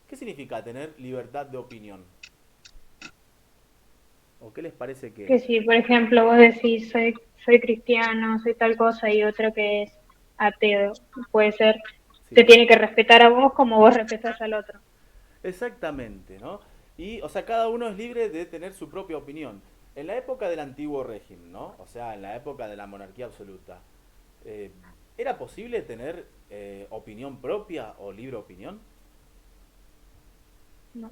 ¿Qué significa tener libertad de opinión? ¿O qué les parece que Que es? si, por ejemplo, vos decís soy cristiano, soy tal cosa, y otro que es ateo, puede ser, te Sí, tiene que respetar a vos como vos respetas al otro. exactamente, ¿no? Y, o sea, cada uno es libre de tener su propia opinión. En la época del antiguo régimen, ¿no? O sea, en la época de la monarquía absoluta, eh, ¿era posible tener opinión propia o libre opinión? No.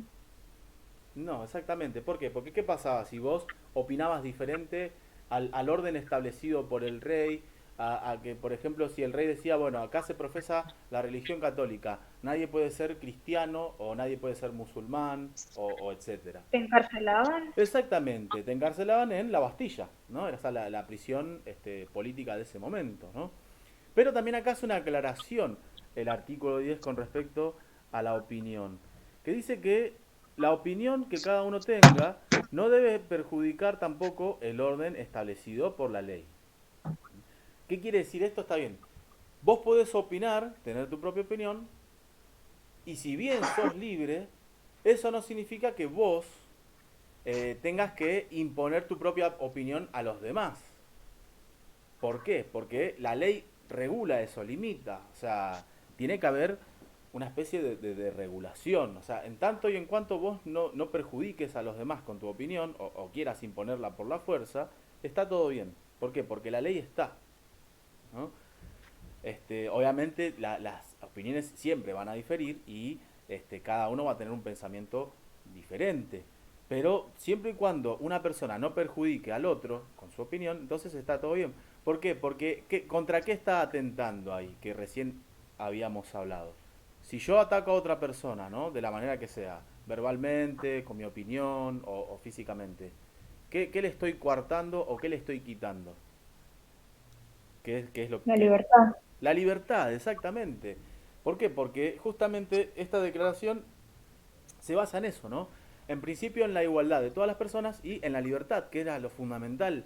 No, exactamente. ¿Por qué? Porque ¿qué pasaba si vos opinabas diferente al orden establecido por el rey? A que, por ejemplo, si el rey decía, bueno, acá se profesa la religión católica, nadie puede ser cristiano o nadie puede ser musulmán o etcétera. ¿Te encarcelaban? Exactamente, te encarcelaban en la Bastilla, ¿no? Era esa la prisión política de ese momento, ¿no? Pero también acá hace una aclaración el artículo 10 con respecto a la opinión, que dice que la opinión que cada uno tenga no debe perjudicar tampoco el orden establecido por la ley. ¿Qué quiere decir esto? Está bien. Vos podés opinar, tener tu propia opinión, y si bien sos libre, eso no significa que vos tengas que imponer tu propia opinión a los demás. ¿Por qué? Porque la ley regula eso, limita. O sea, tiene que haber una especie de regulación. O sea, en tanto y en cuanto vos no perjudiques a los demás con tu opinión o quieras imponerla por la fuerza, está todo bien. ¿Por qué? Porque la ley está, ¿no? Obviamente las opiniones siempre van a diferir y cada uno va a tener un pensamiento diferente. Pero siempre y cuando una persona no perjudique al otro con su opinión, entonces está todo bien. ¿Por qué? Porque ¿contra qué está atentando ahí? Que recién habíamos hablado. Si yo ataco a otra persona, ¿no? De la manera que sea, verbalmente, con mi opinión o físicamente, ¿qué le estoy coartando o qué le estoy quitando? ¿Qué es lo La que... libertad. La libertad, exactamente. ¿Por qué? Porque justamente esta declaración se basa en eso, ¿no? En principio en la igualdad de todas las personas y en la libertad, que era lo fundamental,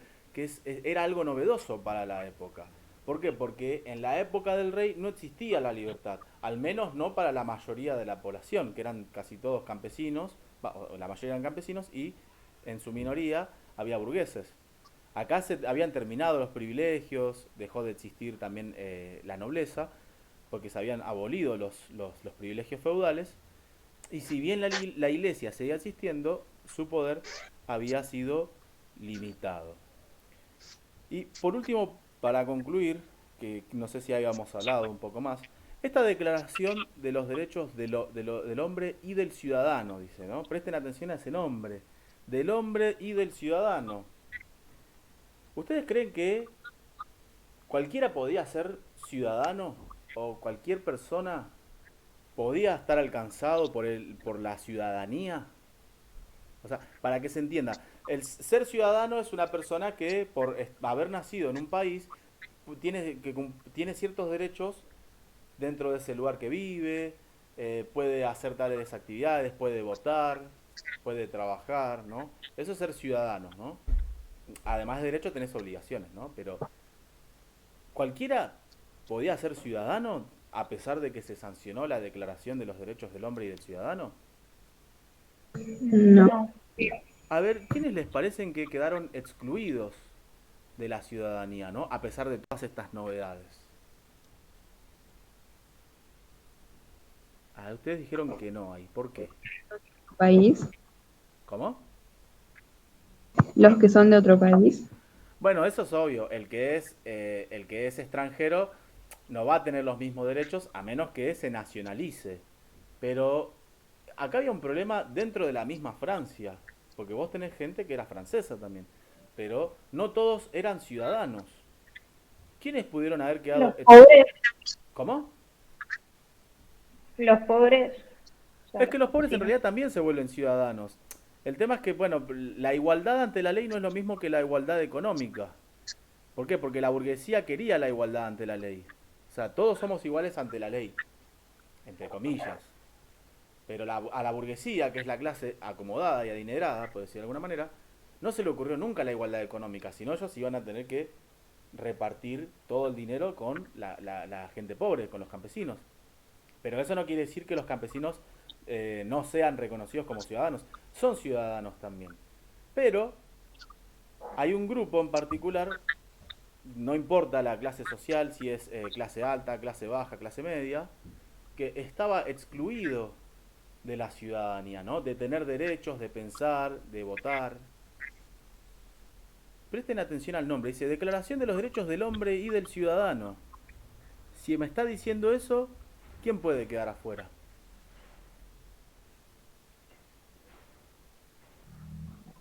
era algo novedoso para la época. ¿Por qué? Porque en la época del rey no existía la libertad, al menos no para la mayoría de la población, que eran casi todos campesinos, la mayoría eran campesinos y en su minoría había burgueses. Acá se habían terminado los privilegios, dejó de existir también la nobleza, porque se habían abolido los privilegios feudales, y si bien la iglesia seguía existiendo, su poder había sido limitado. Y por último, para concluir, que no sé si habíamos hablado un poco más, esta declaración de los derechos del hombre y del ciudadano, dice, ¿no? Presten atención a ese nombre, del hombre y del ciudadano. ¿Ustedes creen que cualquiera podía ser ciudadano o cualquier persona podía estar alcanzado por la ciudadanía? O sea, para que se entienda, el ser ciudadano es una persona que por haber nacido en un país tiene ciertos derechos dentro de ese lugar que vive, puede hacer tales actividades, puede votar, puede trabajar, ¿no? Eso es ser ciudadano, ¿no? Además de derechos tenés obligaciones, ¿no? Pero cualquiera podía ser ciudadano a pesar de que se sancionó la Declaración de los Derechos del Hombre y del Ciudadano. No. No. A ver, ¿quiénes les parecen que quedaron excluidos de la ciudadanía, ¿no? A pesar de todas estas novedades. Ah, ustedes dijeron que no hay. ¿Por qué? País, ¿Cómo? los que son de otro país. Bueno, eso es obvio. El que es extranjero no va a tener los mismos derechos a menos que se nacionalice. Pero acá había un problema dentro de la misma Francia, porque vos tenés gente que era francesa también, pero no todos eran ciudadanos. ¿Quiénes pudieron haber Los quedado? pobres, ¿Cómo? los pobres, o Es sea, que los pobres en sí, ¿no? realidad también se vuelven ciudadanos. El tema es que, bueno, la igualdad ante la ley no es lo mismo que la igualdad económica. ¿Por qué? Porque la burguesía quería la igualdad ante la ley. O sea, todos somos iguales ante la ley, entre comillas. Pero a la burguesía, que es la clase acomodada y adinerada, por decir de alguna manera, no se le ocurrió nunca la igualdad económica, sino ellos iban a tener que repartir todo el dinero con la gente pobre, con los campesinos. Pero eso no quiere decir que los campesinos no sean reconocidos como ciudadanos. Son ciudadanos también. Pero hay un grupo en particular, no importa la clase social, si es clase alta, clase baja, clase media, que estaba excluido de la ciudadanía, ¿no? De tener derechos, de pensar, de votar. Presten atención al nombre, dice Declaración de los Derechos del Hombre y del Ciudadano. Si me está diciendo eso, ¿quién puede quedar afuera?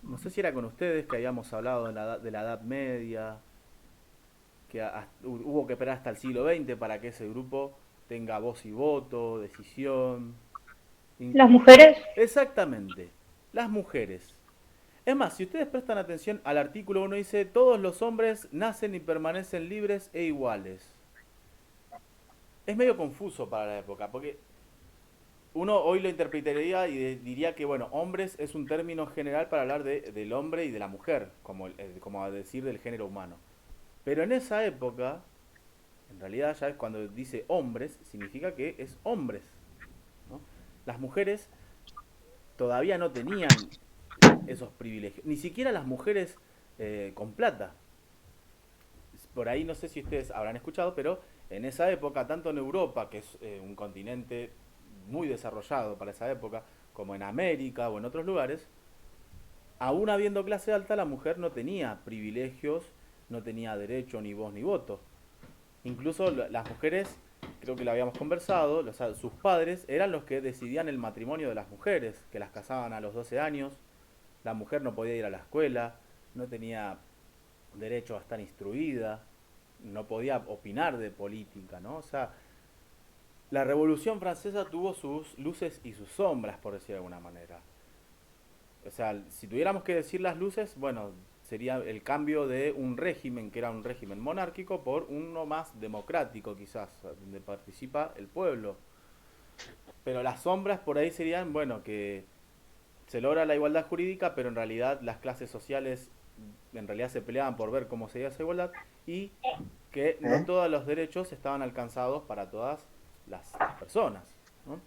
No sé si era con ustedes que habíamos hablado de la Edad Media, que hubo que esperar hasta el siglo XX para que ese grupo tenga voz y voto, decisión. Las mujeres, Exactamente, las mujeres. Es más, si ustedes prestan atención al artículo 1 dice, todos los hombres nacen y permanecen libres e iguales. Es medio confuso para la época, porque uno hoy lo interpretaría y diría que, bueno, hombres es un término general para hablar del hombre y de la mujer, como a decir del género humano. Pero en esa época, en realidad ya es cuando dice hombres, significa que es hombres, ¿no? Las mujeres todavía no tenían esos privilegios, ni siquiera las mujeres con plata. Por ahí no sé si ustedes habrán escuchado, pero en esa época, tanto en Europa, que es un continente muy desarrollado para esa época, como en América o en otros lugares, aún habiendo clase alta, la mujer no tenía privilegios, no tenía derecho, ni voz, ni voto. Incluso las mujeres, creo que lo habíamos conversado, sus padres eran los que decidían el matrimonio de las mujeres, que las casaban a los 12 años, la mujer no podía ir a la escuela, no tenía derecho a estar instruida, no podía opinar de política, ¿no? O sea, la Revolución Francesa tuvo sus luces y sus sombras, por decir de alguna manera. O sea, si tuviéramos que decir las luces, bueno, sería el cambio de un régimen que era un régimen monárquico por uno más democrático, quizás, donde participa el pueblo. Pero las sombras por ahí serían, bueno, que se logra la igualdad jurídica, pero en realidad las clases sociales en realidad se peleaban por ver cómo sería esa igualdad y que no todos los derechos estaban alcanzados para todas las personas, ¿no?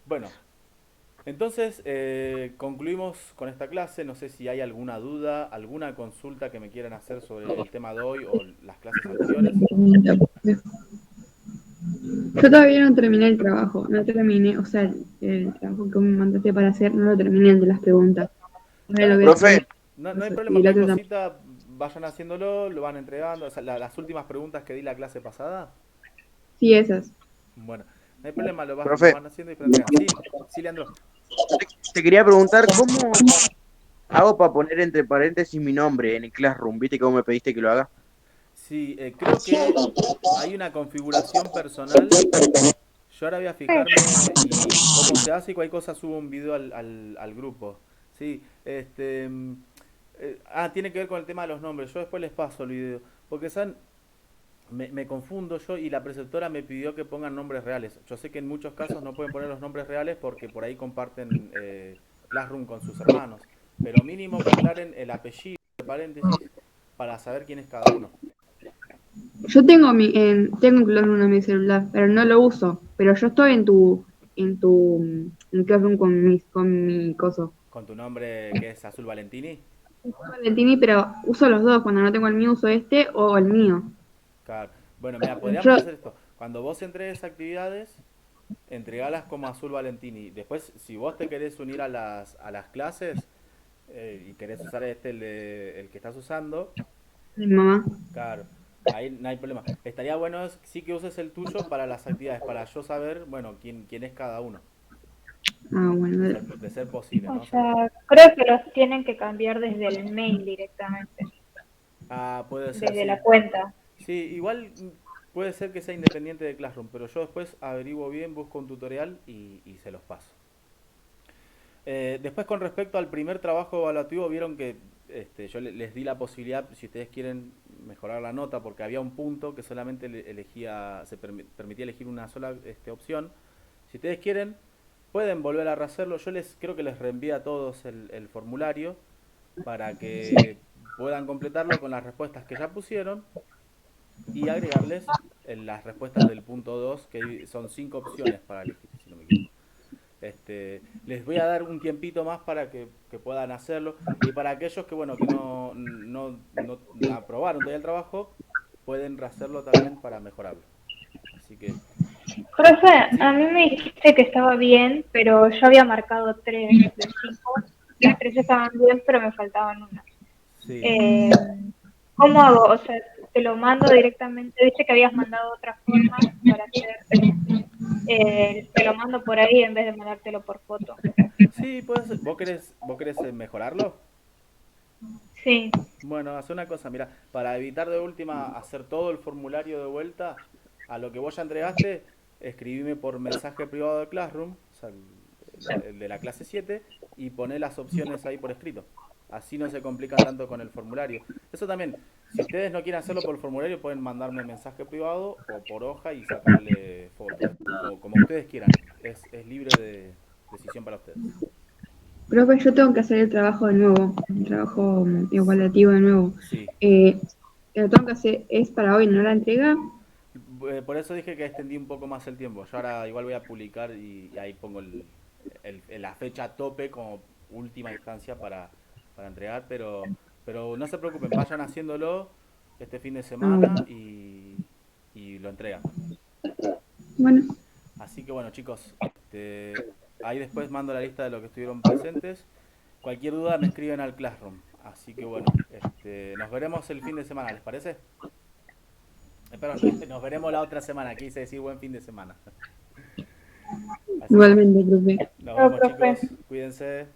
Bueno, entonces concluimos con esta clase. No sé si hay alguna duda, alguna consulta que me quieran hacer sobre el tema de hoy o las clases anteriores. Yo todavía no terminé el trabajo, no terminé, o sea, el trabajo que me mandaste para hacer, no lo terminé el de las preguntas. Ahora Está lo bien, voy a hacer. Profe, no hay Y problema, el cualquier otro también. cosita vayan haciéndolo, lo van entregando. O sea, las últimas preguntas que di la clase pasada, Sí, esas. bueno, no hay problema, lo profe, van haciendo y entregan. Sí, sí, Leandro. te quería preguntar cómo hago para poner entre paréntesis mi nombre en el Classroom. ¿Viste cómo me pediste que lo haga? Sí, creo que hay una configuración personal. Yo ahora voy a fijarme y cómo se hace y cualquier cosa subo un video al grupo. Sí, tiene que ver con el tema de los nombres. Yo después les paso el video. Porque saben, me confundo yo y la preceptora me pidió que pongan nombres reales. Yo sé que en muchos casos no pueden poner los nombres reales porque por ahí comparten Classroom con sus hermanos. Pero mínimo que aclaren el apellido, de paréntesis, para saber quién es cada uno. Yo tengo un Classroom en mi celular, pero no lo uso. Pero yo estoy en Classroom con mi coso. Con tu nombre que es Azul Valentini. Valentini, pero uso los dos. Cuando no tengo el mío, uso este o el mío. Claro. Bueno, mira, podríamos Yo, hacer esto. Cuando vos entregues actividades, entregalas como Azul Valentini. Después, si vos te querés unir a las clases y querés usar el que estás usando, Mi mamá. Claro, ahí no hay problema. Estaría bueno sí que uses el tuyo para las actividades, para yo saber, bueno, quién es cada uno, Ah, bueno, dale. de ser posible, O ¿no? O sea, sea, creo que los tienen que cambiar desde el mail directamente, puede ser, desde la sí. cuenta. Sí, igual puede ser que sea independiente de Classroom, pero yo después averiguo bien, busco un tutorial y se los paso. Después con respecto al primer trabajo evaluativo, vieron que yo les di la posibilidad, si ustedes quieren mejorar la nota, porque había un punto que solamente permitía elegir una sola opción. Si ustedes quieren, pueden volver a rehacerlo. Creo que les reenvía a todos el formulario para que puedan completarlo con las respuestas que ya pusieron y agregarles las respuestas del punto 2 que son 5 opciones para elegir, si no me equivoco. Les voy a dar un tiempito más para que puedan hacerlo y para aquellos que bueno que no aprobaron todavía el trabajo pueden rehacerlo también para mejorarlo. Así que Profe, a sí, mí me dijiste que estaba bien, pero yo había marcado 3 de 5. Las 3 estaban bien, pero me faltaban una. sí. Eh, ¿Cómo hago? O sea, te lo mando directamente. Dice que habías mandado otra forma para hacer. Te lo mando por ahí en vez de mandártelo por foto. Sí, pues vos querés mejorarlo. Sí. Bueno, hace una cosa, mira, para evitar de última hacer todo el formulario de vuelta, a lo que vos ya entregaste, escribime por mensaje privado de Classroom, o sea, el de la clase 7, y poné las opciones ahí por escrito. Así no se complican tanto con el formulario. Eso también, si ustedes no quieren hacerlo por el formulario, pueden mandarme mensaje privado o por hoja y sacarle foto, como ustedes quieran. Es libre de decisión para ustedes. Profe, yo tengo que hacer el trabajo de nuevo, el trabajo evaluativo de nuevo. Sí. Eh, lo tengo que hacer, es para hoy, ¿no la entrega? Por eso dije que extendí un poco más el tiempo. Yo ahora igual voy a publicar y ahí pongo la fecha tope como última instancia para entregar, pero no se preocupen, vayan haciéndolo este fin de Ah, semana bueno. y lo entregan. Bueno, Así que bueno chicos, ahí después mando la lista de los que estuvieron presentes. Cualquier duda me escriben al Classroom. Así que bueno, nos veremos el fin de semana, ¿les parece? Perdón, nos veremos la otra semana. Quise decir buen fin de semana. Así que bueno, igualmente, profe. nos Chao, vemos profe. chicos. Cuídense.